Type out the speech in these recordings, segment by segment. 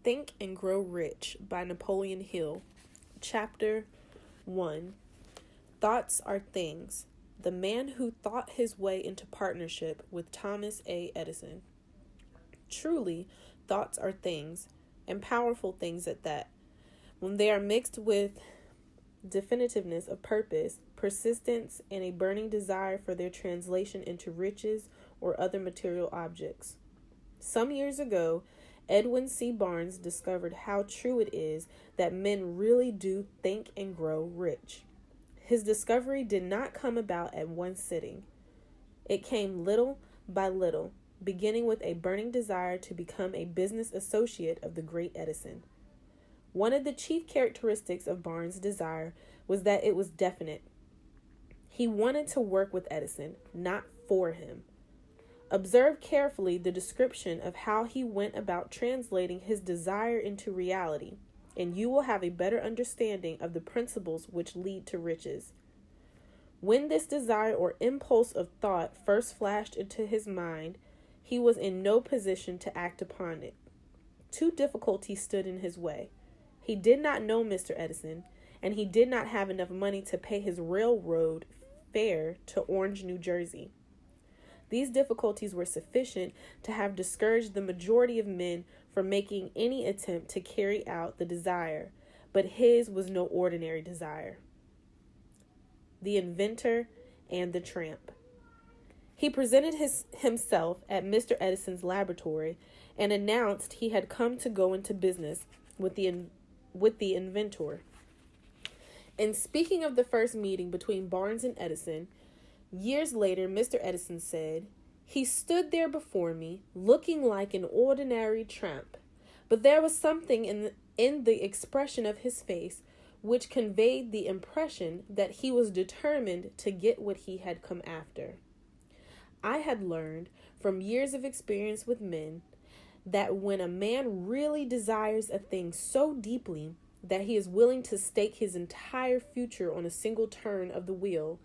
Think and Grow Rich by Napoleon Hill. Chapter 1. Thoughts Are Things. The Man Who Thought His Way into Partnership with Thomas A. Edison. Truly, thoughts are things, and powerful things at that. When they are mixed with definitiveness of purpose, persistence, and a burning desire for their translation into riches or other material objects. Some years ago, Edwin C. Barnes discovered how true it is that men really do think and grow rich. His discovery did not come about at one sitting. It came little by little, beginning with a burning desire to become a business associate of the great Edison. One of the chief characteristics of Barnes' desire was that it was definite. He wanted to work with Edison, not for him. Observe carefully the description of how he went about translating his desire into reality, and you will have a better understanding of the principles which lead to riches. When this desire or impulse of thought first flashed into his mind, he was in no position to act upon it. Two difficulties stood in his way. He did not know Mr. Edison, and he did not have enough money to pay his railroad fare to Orange, New Jersey. These difficulties were sufficient to have discouraged the majority of men from making any attempt to carry out the desire, but his was no ordinary desire. The Inventor and the Tramp. He presented himself at Mr. Edison's laboratory and announced he had come to go into business with the inventor. In speaking of the first meeting between Barnes and Edison, years later, Mr. Edison said, "He stood there before me, looking like an ordinary tramp, but there was something in the expression of his face which conveyed the impression that he was determined to get what he had come after." I had learned from years of experience with men that when a man really desires a thing so deeply that he is willing to stake his entire future on a single turn of the wheel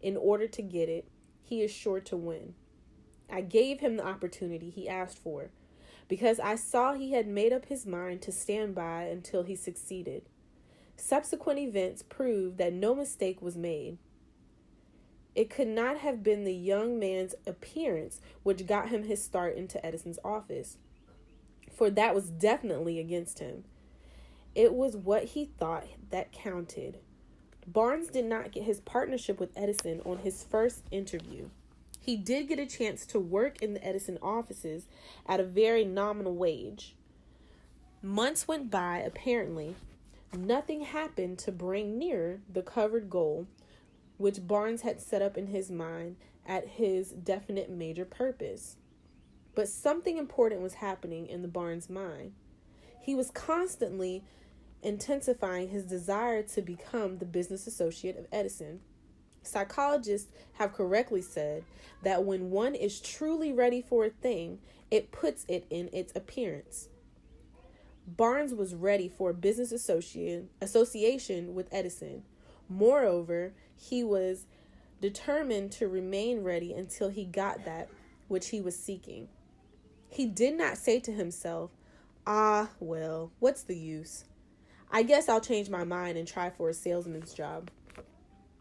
in order to get it, he is sure to win. I gave him the opportunity he asked for, because I saw he had made up his mind to stand by until he succeeded. Subsequent events proved that no mistake was made. It could not have been the young man's appearance which got him his start into Edison's office, for that was definitely against him. It was what he thought that counted. Barnes did not get his partnership with Edison on his first interview. He did get a chance to work in the Edison offices at a very nominal wage. Months went by, apparently. Nothing happened to bring nearer the covered goal which Barnes had set up in his mind at his definite major purpose. But something important was happening in the Barnes mind. He was constantly intensifying his desire to become the business associate of Edison. Psychologists have correctly said that when one is truly ready for a thing, it puts it in its appearance. Barnes was ready for a business association with Edison. Moreover, he was determined to remain ready until he got that which he was seeking. He did not say to himself, well, what's the use? I guess I'll change my mind and try for a salesman's job.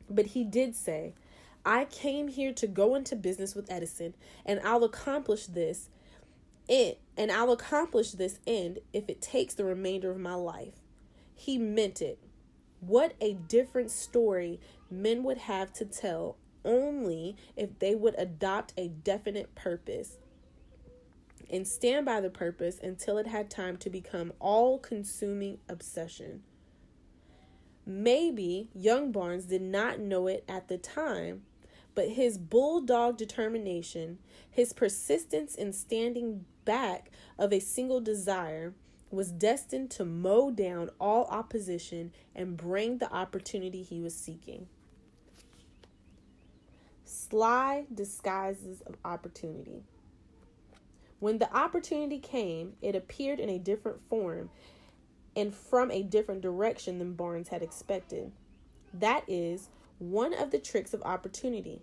But he did say, I came here to go into business with Edison, and I'll accomplish this end if it takes the remainder of my life. He meant it. What a different story men would have to tell only if they would adopt a definite purpose and stand by the purpose until it had time to become all-consuming obsession. Maybe young Barnes did not know it at the time, but his bulldog determination, his persistence in standing back of a single desire, was destined to mow down all opposition and bring the opportunity he was seeking. Sly disguises of opportunity. When the opportunity came, it appeared in a different form and from a different direction than Barnes had expected. That is one of the tricks of opportunity.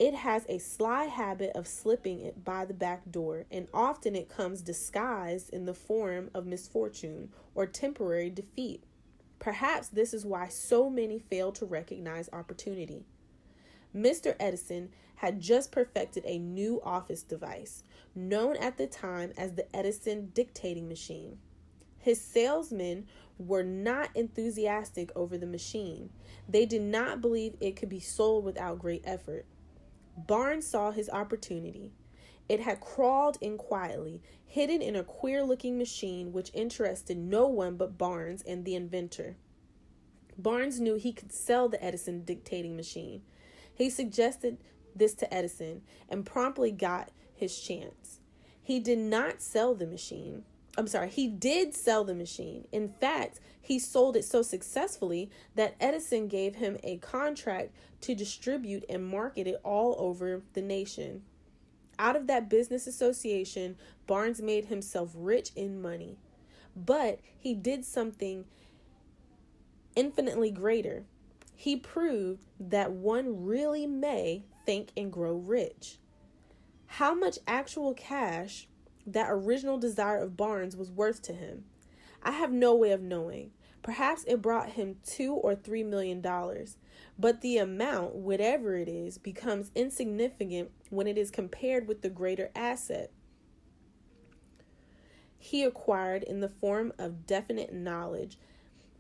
It has a sly habit of slipping it by the back door, and often it comes disguised in the form of misfortune or temporary defeat. Perhaps this is why so many fail to recognize opportunity. Mr. Edison had just perfected a new office device, known at the time as the Edison dictating machine. His salesmen were not enthusiastic over the machine. They did not believe it could be sold without great effort. Barnes saw his opportunity. It had crawled in quietly, hidden in a queer-looking machine which interested no one but Barnes and the inventor. Barnes knew he could sell the Edison dictating machine. He suggested this to Edison and promptly got his chance. He did sell the machine. In fact, he sold it so successfully that Edison gave him a contract to distribute and market it all over the nation. Out of that business association, Barnes made himself rich in money. But he did something infinitely greater. He proved that one really may think and grow rich. How much actual cash that original desire of Barnes was worth to him, I have no way of knowing. Perhaps it brought him $2 or $3 million, but the amount, whatever it is, becomes insignificant when it is compared with the greater asset he acquired in the form of definite knowledge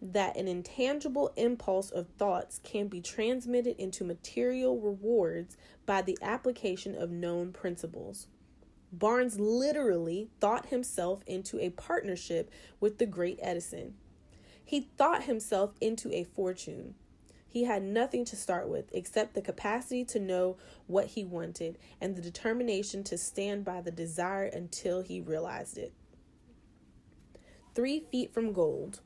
that an intangible impulse of thoughts can be transmitted into material rewards by the application of known principles. Barnes literally thought himself into a partnership with the great Edison. He thought himself into a fortune. He had nothing to start with except the capacity to know what he wanted and the determination to stand by the desire until he realized it. 3 feet from gold.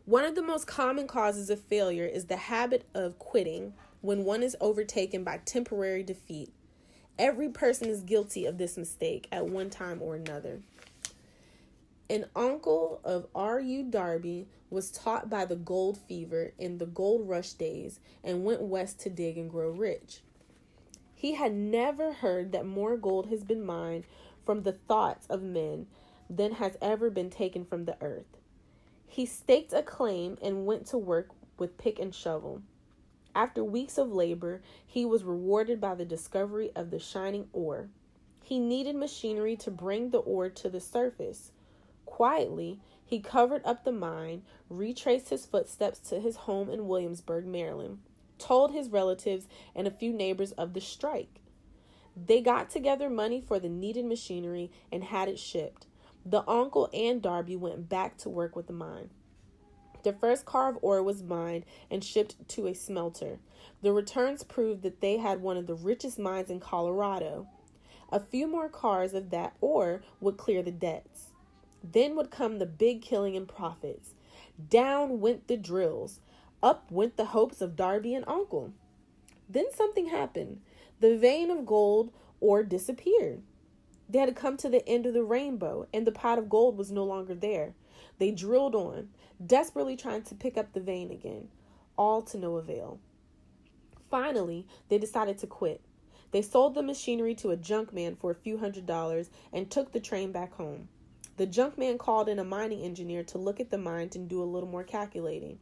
One of the most common causes of failure is the habit of quitting when one is overtaken by temporary defeat. Every person is guilty of this mistake at one time or another. An uncle of R.U. Darby was taught by the gold fever in the gold rush days and went west to dig and grow rich. He had never heard that more gold has been mined from the thoughts of men than has ever been taken from the earth. He staked a claim and went to work with pick and shovel. After weeks of labor, he was rewarded by the discovery of the shining ore. He needed machinery to bring the ore to the surface. Quietly, he covered up the mine, retraced his footsteps to his home in Williamsburg, Maryland, told his relatives and a few neighbors of the strike. They got together money for the needed machinery and had it shipped. The uncle and Darby went back to work with the mine. The first car of ore was mined and shipped to a smelter. The returns proved that they had one of the richest mines in Colorado. A few more cars of that ore would clear the debts. Then would come the big killing and profits. Down went the drills. Up went the hopes of Darby and uncle. Then something happened. The vein of gold ore disappeared. They had come to the end of the rainbow, and the pot of gold was no longer there. They drilled on, desperately trying to pick up the vein again, all to no avail. Finally, they decided to quit. They sold the machinery to a junk man for a few $100s and took the train back home. The junk man called in a mining engineer to look at the mines and do a little more calculating.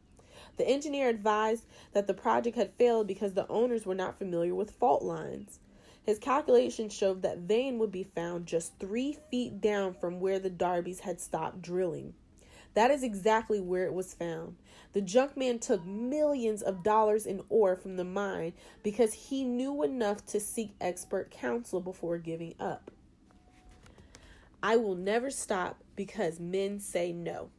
The engineer advised that the project had failed because the owners were not familiar with fault lines. His calculations showed that vein would be found just 3 feet down from where the Darbys had stopped drilling. That is exactly where it was found. The junk man took millions of dollars in ore from the mine because he knew enough to seek expert counsel before giving up. I will never stop because men say no.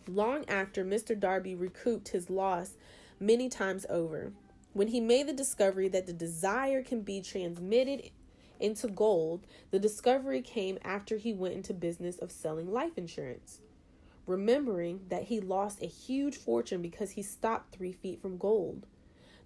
Long after, Mr. Darby recouped his loss many times over. When he made the discovery that the desire can be transmitted into gold, the discovery came after he went into business of selling life insurance. Remembering that he lost a huge fortune because he stopped 3 feet from gold.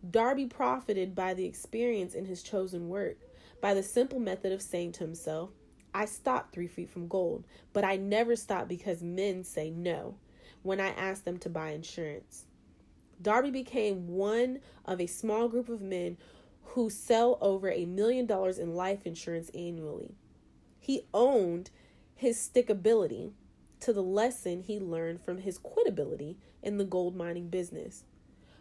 Darby profited by the experience in his chosen work, by the simple method of saying to himself, I stopped 3 feet from gold, but I never stop because men say no when I ask them to buy insurance. Darby became one of a small group of men who sell over $1 million in life insurance annually. He owned his stickability to the lesson he learned from his quitability in the gold mining business.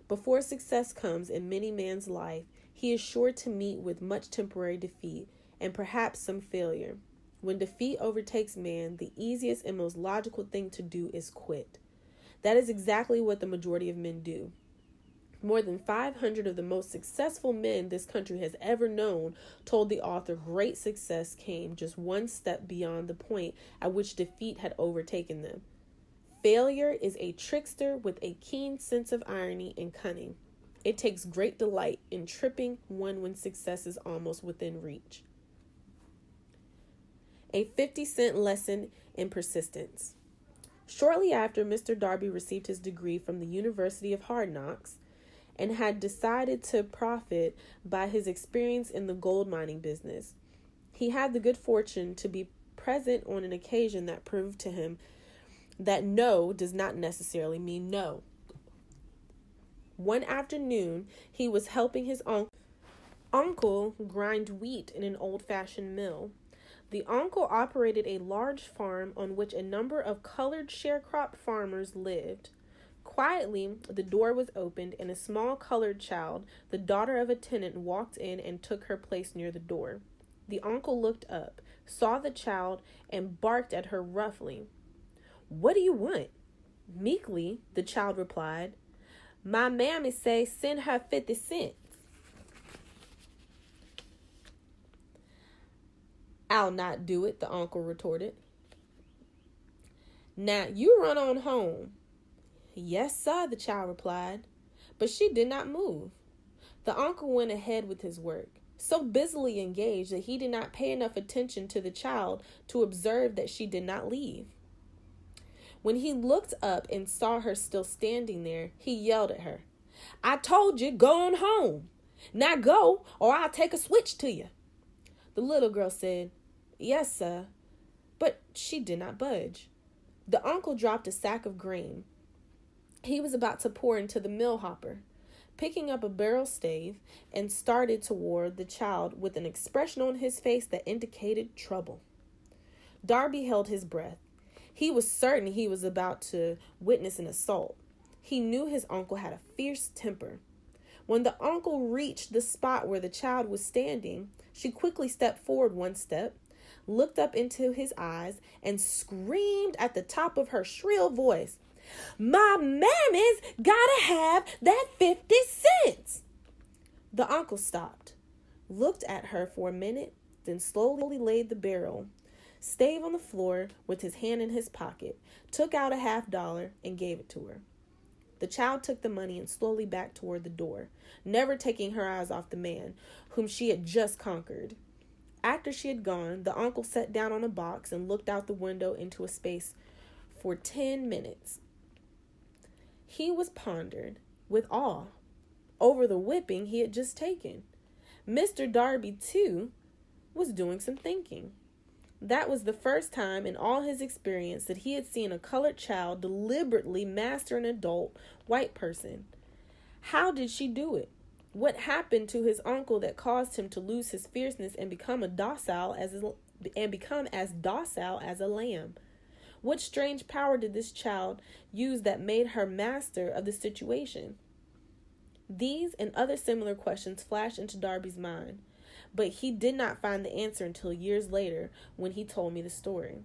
Before success comes in many man's life, he is sure to meet with much temporary defeat and perhaps some failure. When defeat overtakes man, the easiest and most logical thing to do is quit. That is exactly what the majority of men do. More than 500 of the most successful men this country has ever known told the author great success came just one step beyond the point at which defeat had overtaken them. Failure is a trickster with a keen sense of irony and cunning. It takes great delight in tripping one when success is almost within reach. A 50-cent lesson in persistence. Shortly after Mr. Darby received his degree from the University of Hard Knocks and had decided to profit by his experience in the gold mining business, he had the good fortune to be present on an occasion that proved to him that no does not necessarily mean no. One afternoon, he was helping his uncle grind wheat in an old-fashioned mill. The uncle operated a large farm on which a number of colored sharecrop farmers lived. Quietly, the door was opened, and a small colored child, the daughter of a tenant, walked in and took her place near the door. The uncle looked up, saw the child, and barked at her roughly. "What do you want?" Meekly, the child replied, "My mammy say send her 50 cents. "I'll not do it," the uncle retorted. "Now, you run on home." "Yes, sir," the child replied. But she did not move. The uncle went ahead with his work, so busily engaged that he did not pay enough attention to the child to observe that she did not leave. When he looked up and saw her still standing there, he yelled at her, "I told you, go on home. Now go, or I'll take a switch to you." The little girl said, "Yes, sir," but she did not budge. The uncle dropped a sack of grain he was about to pour into the mill hopper, picking up a barrel stave, and started toward the child with an expression on his face that indicated trouble. Darby held his breath. He was certain he was about to witness an assault. He knew his uncle had a fierce temper. When the uncle reached the spot where the child was standing, she quickly stepped forward one step, looked up into his eyes, and screamed at the top of her shrill voice, "My mammy's gotta have that 50 cents. The uncle stopped, looked at her for a minute, then slowly laid the barrel stave on the floor with his hand in his pocket, took out a $50 and gave it to her. The child took the money and slowly backed toward the door, never taking her eyes off the man whom she had just conquered. After she had gone, the uncle sat down on a box and looked out the window into a space for 10 minutes. He was pondered with awe over the whipping he had just taken. Mr. Darby, too, was doing some thinking. That was the first time in all his experience that he had seen a colored child deliberately master an adult white person. How did she do it? What happened to his uncle that caused him to lose his fierceness and become as docile as a lamb? What strange power did this child use that made her master of the situation? These and other similar questions flashed into Darby's mind, but he did not find the answer until years later when he told me the story.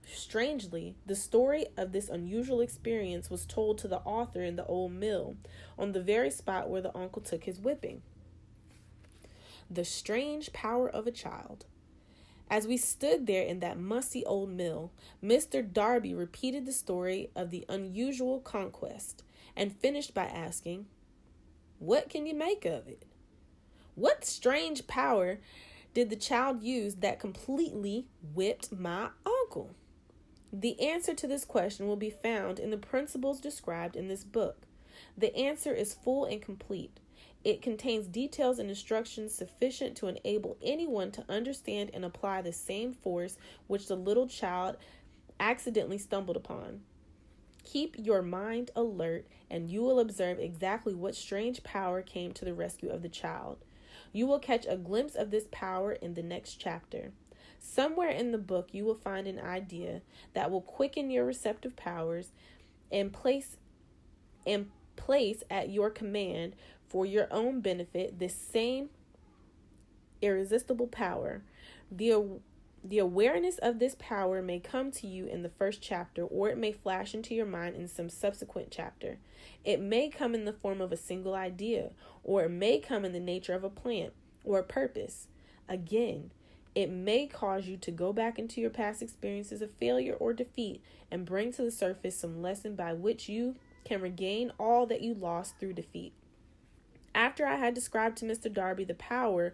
Strangely, the story of this unusual experience was told to the author in the old mill, on the very spot where the uncle took his whipping. The strange power of a child. As we stood there in that musty old mill, Mr. Darby repeated the story of the unusual conquest and finished by asking, "What can you make of it? What strange power did the child use that completely whipped my uncle?" The answer to this question will be found in the principles described in this book. The answer is full and complete. It contains details and instructions sufficient to enable anyone to understand and apply the same force which the little child accidentally stumbled upon. Keep your mind alert, and you will observe exactly what strange power came to the rescue of the child. You will catch a glimpse of this power in the next chapter. Somewhere in the book, you will find an idea that will quicken your receptive powers and place at your command for your own benefit this same irresistible power. The awareness of this power may come to you in the first chapter, or it may flash into your mind in some subsequent chapter. It may come in the form of a single idea, or it may come in the nature of a plan or a purpose. Again, it may cause you to go back into your past experiences of failure or defeat and bring to the surface some lesson by which you can regain all that you lost through defeat. After I had described to Mr. Darby the power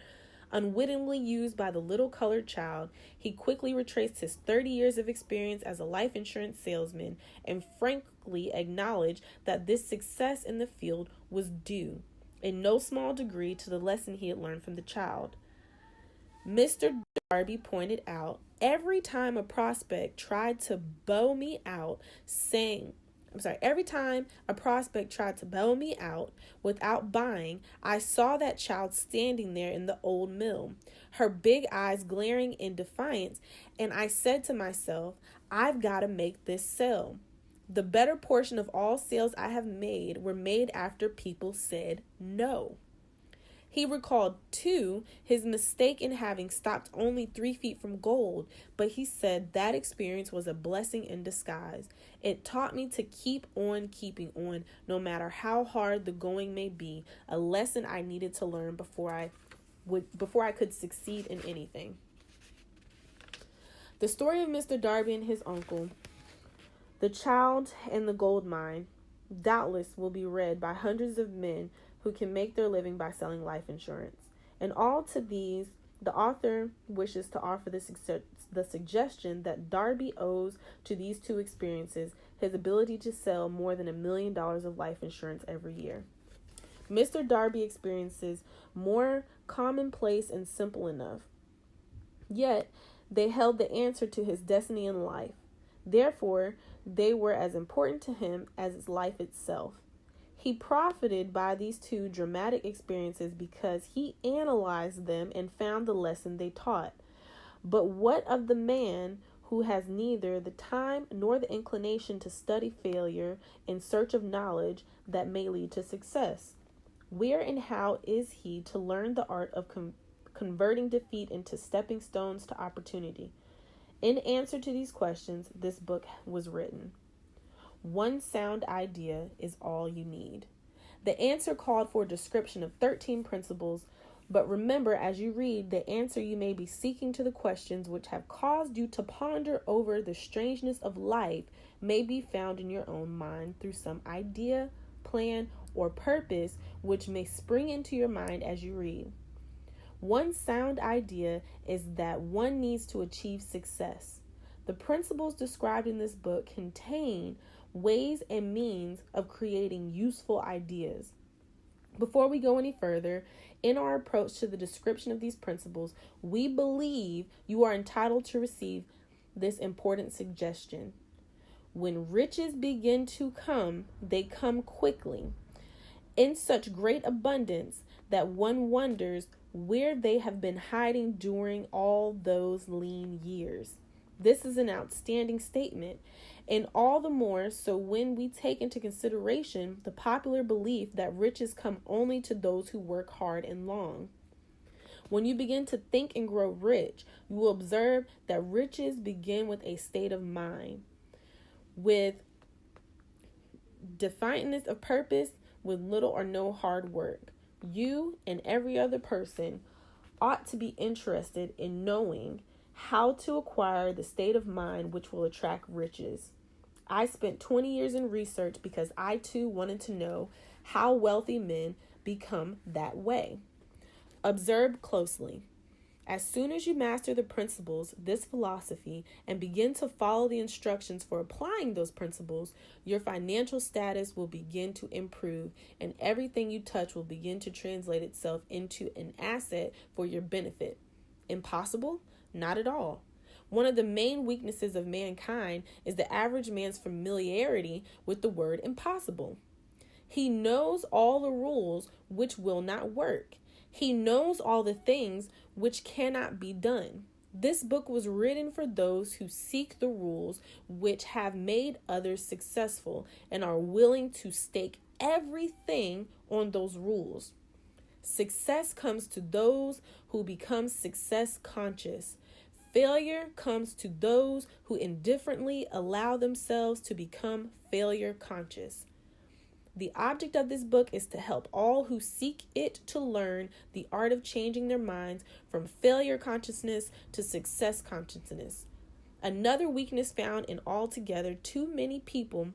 unwittingly used by the little colored child, he quickly retraced his 30 years of experience as a life insurance salesman and frankly acknowledged that this success in the field was due, in no small degree, to the lesson he had learned from the child. Mr. Darby pointed out, every time a prospect tried to bow me out without buying, I saw that child standing there in the old mill, her big eyes glaring in defiance, and I said to myself, I've got to make this sell. The better portion of all sales I have made were made after people said no. He recalled, too, his mistake in having stopped only 3 feet from gold, but he said that experience was a blessing in disguise. It taught me to keep on keeping on, no matter how hard the going may be, a lesson I needed to learn before I could succeed in anything. The story of Mr. Darby and his uncle, the child and the gold mine, doubtless will be read by hundreds of men who can make their living by selling life insurance. And all to these, the author wishes to offer the suggestion that Darby owes to these two experiences his ability to sell more than $1 million of life insurance every year. Mr. Darby experiences more commonplace and simple enough, yet they held the answer to his destiny in life. Therefore, they were as important to him as his life itself. He profited by these two dramatic experiences because he analyzed them and found the lesson they taught. But what of the man who has neither the time nor the inclination to study failure in search of knowledge that may lead to success? Where and how is he to learn the art of converting defeat into stepping stones to opportunity? In answer to these questions, this book was written. One sound idea is all you need. The answer called for a description of 13 principles, but remember, as you read, the answer you may be seeking to the questions which have caused you to ponder over the strangeness of life may be found in your own mind through some idea, plan, or purpose which may spring into your mind as you read. One sound idea is that one needs to achieve success. The principles described in this book contain ways and means of creating useful ideas. Before we go any further, in our approach to the description of these principles, we believe you are entitled to receive this important suggestion. When riches begin to come, they come quickly, in such great abundance that one wonders where they have been hiding during all those lean years. This is an outstanding statement, and all the more so when we take into consideration the popular belief that riches come only to those who work hard and long. When you begin to think and grow rich, you will observe that riches begin with a state of mind, with defiantness of purpose, with little or no hard work. You and every other person ought to be interested in knowing how to acquire the state of mind which will attract riches. I spent 20 years in research because I too wanted to know how wealthy men become that way. Observe closely. As soon as you master the principles, this philosophy, and begin to follow the instructions for applying those principles, your financial status will begin to improve, and everything you touch will begin to translate itself into an asset for your benefit. Impossible? Not at all. One of the main weaknesses of mankind is the average man's familiarity with the word impossible. He knows all the rules which will not work. He knows all the things which cannot be done. This book was written for those who seek the rules which have made others successful and are willing to stake everything on those rules. Success comes to those who become success conscious. Failure comes to those who indifferently allow themselves to become failure conscious. The object of this book is to help all who seek it to learn the art of changing their minds from failure consciousness to success consciousness. Another weakness found in altogether too many people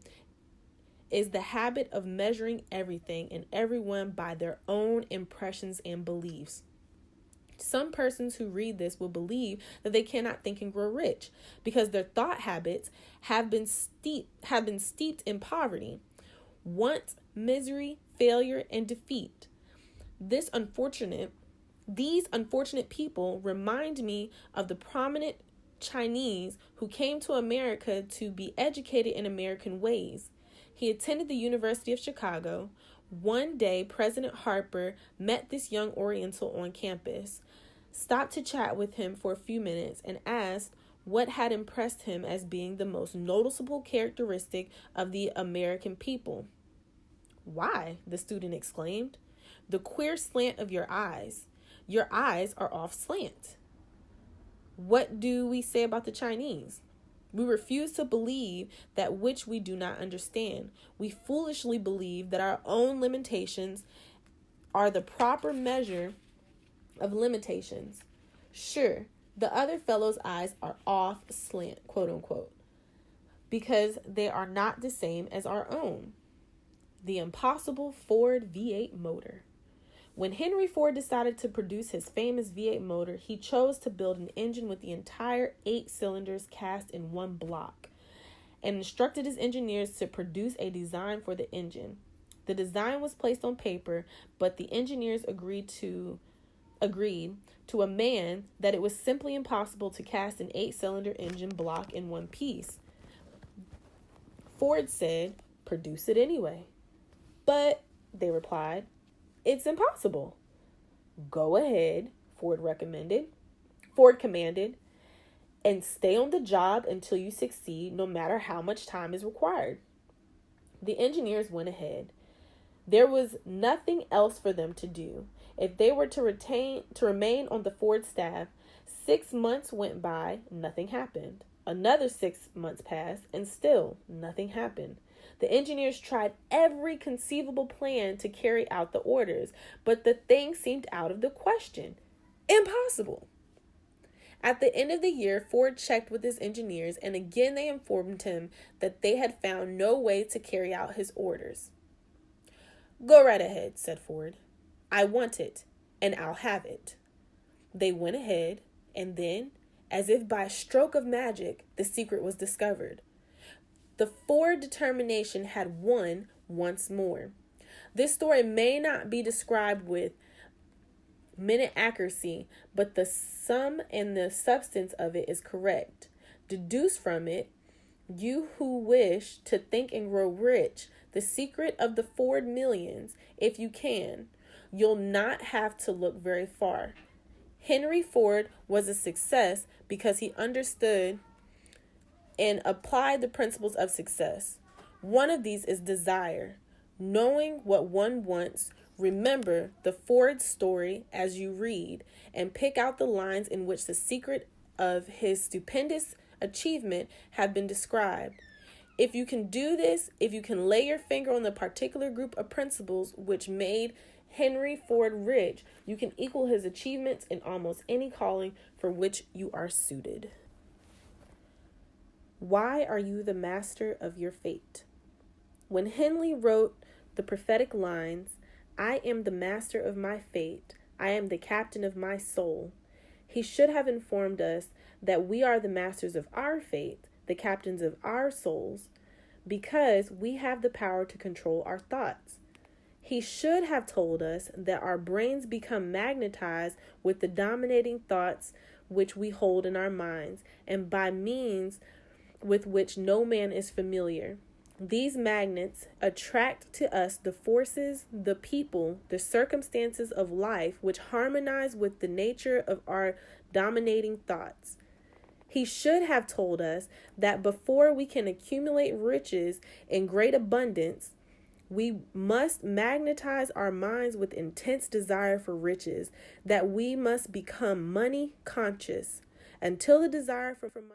is the habit of measuring everything and everyone by their own impressions and beliefs. Some persons who read this will believe that they cannot think and grow rich because their thought habits have been steeped in poverty, want, misery, failure, and defeat. These unfortunate people remind me of the prominent Chinese who came to America to be educated in American ways. He attended the University of Chicago. One day, President Harper met this young Oriental on campus, stopped to chat with him for a few minutes, and asked what had impressed him as being the most noticeable characteristic of the American people. "Why?" the student exclaimed. "The queer slant of your eyes. Your eyes are off slant." What do we say about the Chinese? We refuse to believe that which we do not understand. We foolishly believe that our own limitations are the proper measure of limitations. Sure, the other fellow's eyes are off slant, quote unquote, because they are not the same as our own. The impossible Ford V8 motor. When Henry Ford decided to produce his famous V8 motor, he chose to build an engine with the entire 8 cylinders cast in one block and instructed his engineers to produce a design for the engine. The design was placed on paper, but the engineers agreed to a man that it was simply impossible to cast an 8-cylinder engine block in one piece. Ford said, "Produce it anyway." "But," they replied, "it's impossible." "Go ahead," Ford commanded, "and stay on the job until you succeed, no matter how much time is required." The engineers went ahead. There was nothing else for them to do. If they were to remain on the Ford staff, 6 months went by, nothing happened. Another 6 months passed, and still nothing happened. The engineers tried every conceivable plan to carry out the orders, but the thing seemed out of the question. Impossible. At the end of the year, Ford checked with his engineers, and again they informed him that they had found no way to carry out his orders. "Go right ahead," said Ford. "I want it, and I'll have it." They went ahead, and then, as if by a stroke of magic, the secret was discovered. The Ford determination had won once more. This story may not be described with minute accuracy, but the sum and the substance of it is correct. Deduce from it, you who wish to think and grow rich, the secret of the Ford millions, if you can. You'll not have to look very far. Henry Ford was a success because he understood and applied the principles of success. One of these is desire, knowing what one wants. Remember the Ford story as you read and pick out the lines in which the secret of his stupendous achievement have been described. If you can do this, if you can lay your finger on the particular group of principles which made Henry Ford rich, you can equal his achievements in almost any calling for which you are suited. Why are you the master of your fate? When Henley wrote the prophetic lines, "I am the master of my fate, I am the captain of my soul," he should have informed us that we are the masters of our fate, the captains of our souls, because we have the power to control our thoughts. He should have told us that our brains become magnetized with the dominating thoughts which we hold in our minds, and by means with which no man is familiar. These magnets attract to us the forces, the people, the circumstances of life which harmonize with the nature of our dominating thoughts. He should have told us that before we can accumulate riches in great abundance, we must magnetize our minds with intense desire for riches, that we must become money conscious. Until the desire for money